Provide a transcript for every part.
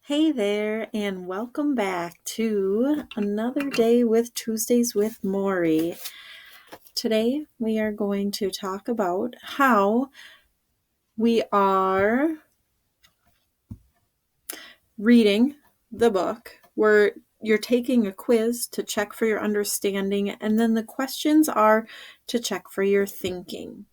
Hey there, and welcome back to another day with Tuesdays with Maury. Today we are going to talk about how we are reading the book where you're taking a quiz to check for your understanding, and then the questions are to check for your thinking.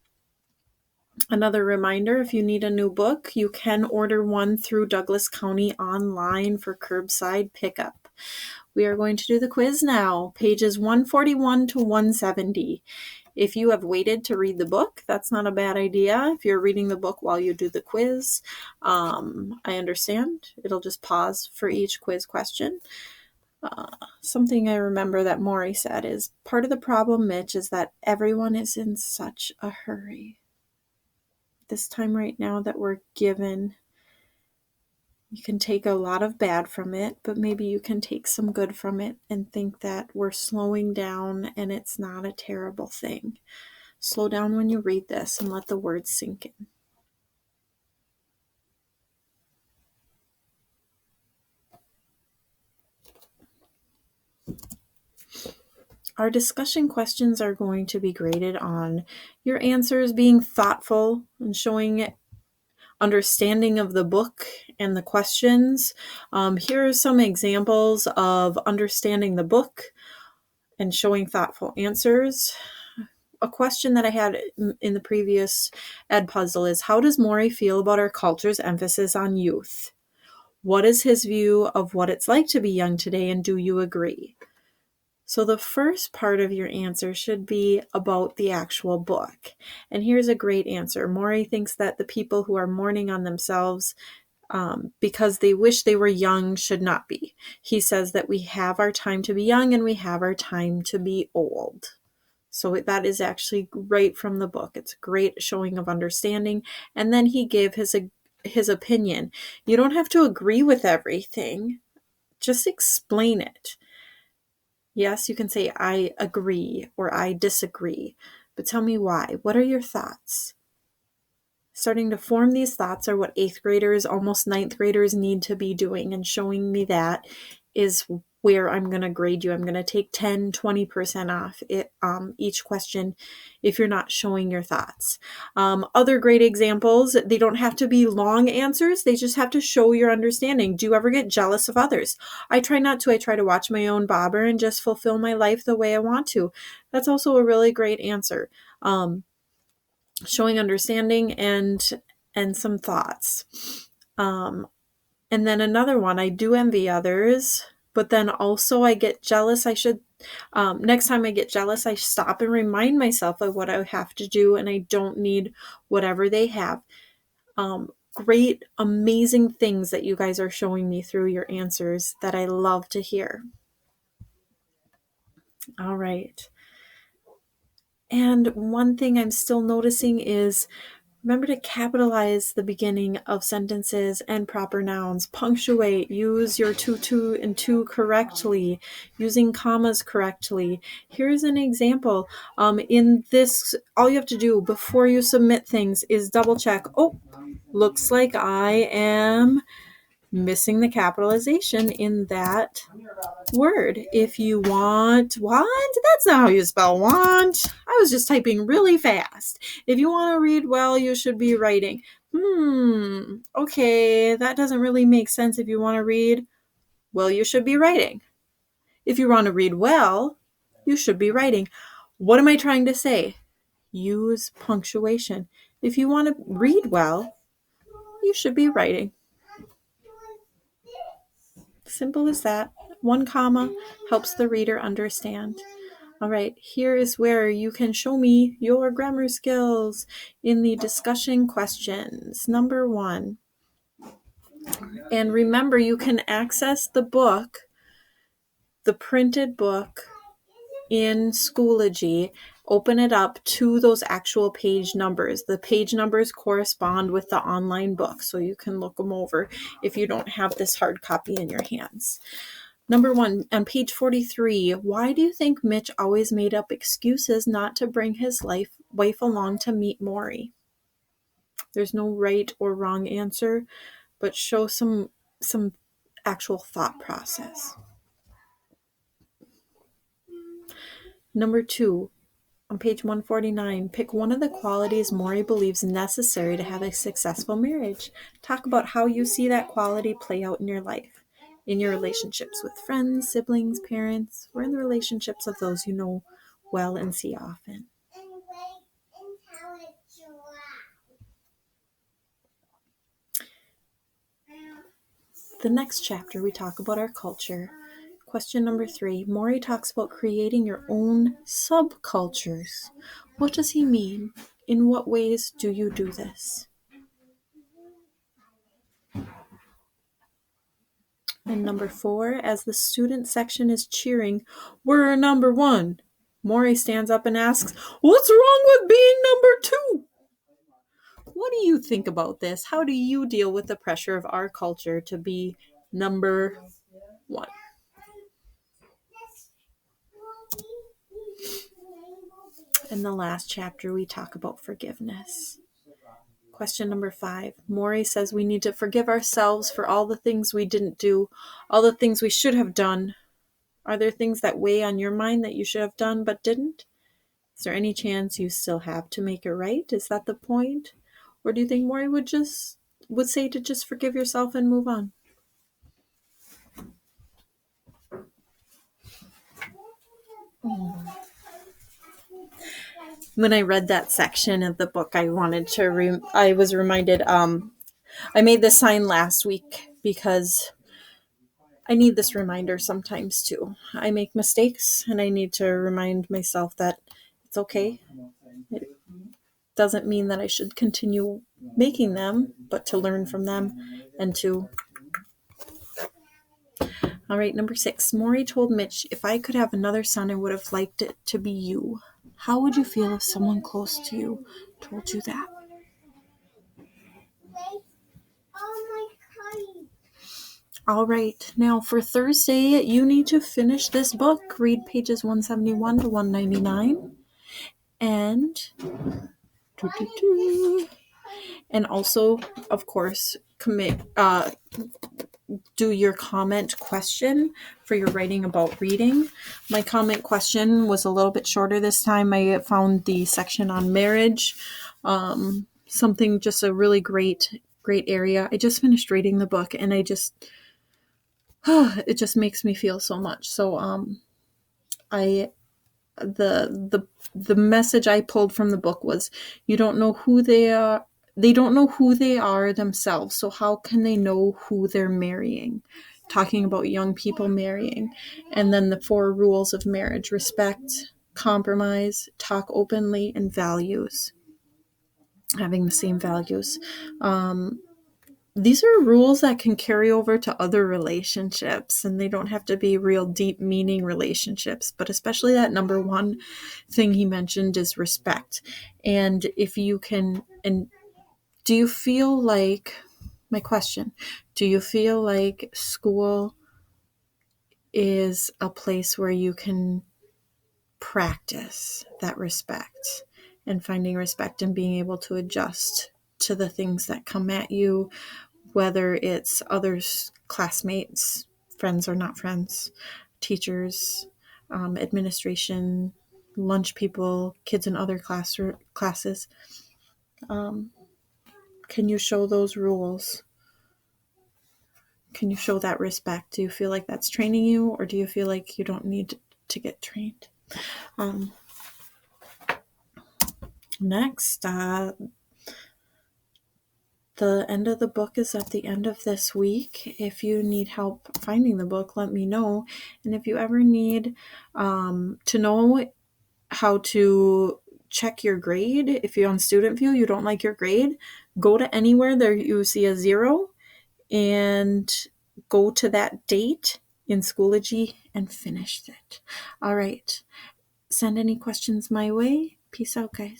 Another reminder, if you need a new book, you can order one through Douglas County online for curbside pickup. We are going to do the quiz now, pages 141 to 170. If you have waited to read the book, that's not a bad idea. If you're reading the book while you do the quiz, I understand. It'll just pause for each quiz question. Something I remember that Maury said is, part of the problem, Mitch, is that everyone is in such a hurry. This time right now that we're given, you can take a lot of bad from it, but maybe you can take some good from it and think that we're slowing down and it's not a terrible thing. Slow down when you read this and let the words sink in. Our discussion questions are going to be graded on your answers being thoughtful and showing understanding of the book and the questions. Here are some examples of understanding the book and showing thoughtful answers. A question that I had in the previous ed puzzle is, how does Maury feel about our culture's emphasis on youth? What is his view of what it's like to be young today, and do you agree? So the first part of your answer should be about the actual book. And here's a great answer. Maury thinks that the people who are mourning on themselves because they wish they were young should not be. He says that we have our time to be young and we have our time to be old. So that is actually right from the book. It's a great showing of understanding. And then he gave his opinion. You don't have to agree with everything. Just explain it. Yes, you can say, I agree or I disagree, but tell me why. What are your thoughts? Starting to form these thoughts are what 8th graders, almost 9th graders need to be doing, and showing me that is where I'm going to grade you. I'm going to take 10, 20% off each question if you're not showing your thoughts. Other great examples, they don't have to be long answers. They just have to show your understanding. Do you ever get jealous of others? I try not to. I try to watch my own bobber and just fulfill my life the way I want to. That's also a really great answer. Showing understanding and some thoughts. And then another one, I do envy others, but then also I get jealous. Next time I get jealous, I stop and remind myself of what I have to do, and I don't need whatever they have. Great, amazing things that you guys are showing me through your answers that I love to hear. All right. And one thing I'm still noticing is, remember to capitalize the beginning of sentences and proper nouns. Punctuate. Use your to, and to correctly. Using commas correctly. Here's an example. In this, all you have to do before you submit things is double check. Oh, looks like I am missing the capitalization in that word. If you want, that's not how you spell want. I was just typing really fast. If you want to read well, you should be writing. Okay, that doesn't really make sense. If you want to read well, you should be writing. If you want to read well, you should be writing. What am I trying to say? Use punctuation. If you want to read well, you should be writing. Simple as that. One comma helps the reader understand. All right, here is where you can show me your grammar skills in the discussion questions. Number 1. And remember, you can access the book, the printed book, in Schoology. Open it up to those actual page numbers. The page numbers correspond with the online book, so you can look them over if you don't have this hard copy in your hands. Number 1, on page 43, why do you think Mitch always made up excuses not to bring his wife along to meet Maury? There's no right or wrong answer, but show some actual thought process. Number 2, on page 149, pick one of the qualities Maury believes necessary to have a successful marriage. Talk about how you see that quality play out in your life, in your relationships with friends, siblings, parents, or in the relationships of those you know well and see often. The next chapter, we talk about our culture. Question number 3, Maury talks about creating your own subcultures. What does he mean? In what ways do you do this? And number 4, as the student section is cheering, "We're number 1," Maury stands up and asks, "What's wrong with being number 2?" What do you think about this? How do you deal with the pressure of our culture to be number 1? In the last chapter, we talk about forgiveness. Question number 5. Maury says we need to forgive ourselves for all the things we didn't do, all the things we should have done. Are there things that weigh on your mind that you should have done but didn't? Is there any chance you still have to make it right? Is that the point? Or do you think Maury would say to just forgive yourself and move on? When I read that section of the book, I was reminded, I made this sign last week because I need this reminder sometimes too. I make mistakes and I need to remind myself that it's okay. It doesn't mean that I should continue making them, but to learn from them and to... All right, number 6. Maury told Mitch, "If I could have another son, I would have liked it to be you." How would you feel if someone close to you told you that? All right, now for Thursday, you need to finish this book. Read pages 171 to 199. And also, of course, do your comment question for your writing about reading. My comment question was a little bit shorter this time. I found the section on marriage, something just a really great area. I just finished reading the book and it just makes me feel so much. So the message I pulled from the book was, you don't know who they are. They don't know who they are themselves. So how can they know who they're marrying? Talking about young people marrying. And then the 4 rules of marriage: respect, compromise, talk openly, and values. Having the same values. These are rules that can carry over to other relationships, and they don't have to be real deep meaning relationships, but especially that number 1 thing he mentioned is respect. And if you can, and do you feel like, my question, do you feel like school is a place where you can practice that respect and finding respect and being able to adjust to the things that come at you, whether it's others, classmates, friends or not friends, teachers, administration, lunch people, kids in other classes? Can you show those rules? Can you show that respect? Do you feel like that's training you, or do you feel like you don't need to get trained? Next, the end of the book is at the end of this week. If you need help finding the book, let me know. And if you ever need to know how to check your grade, if you're on Student View, you don't like your grade, go to anywhere there you see a 0 and go to that date in Schoology and finish it. All right. Send any questions my way. Peace out, guys.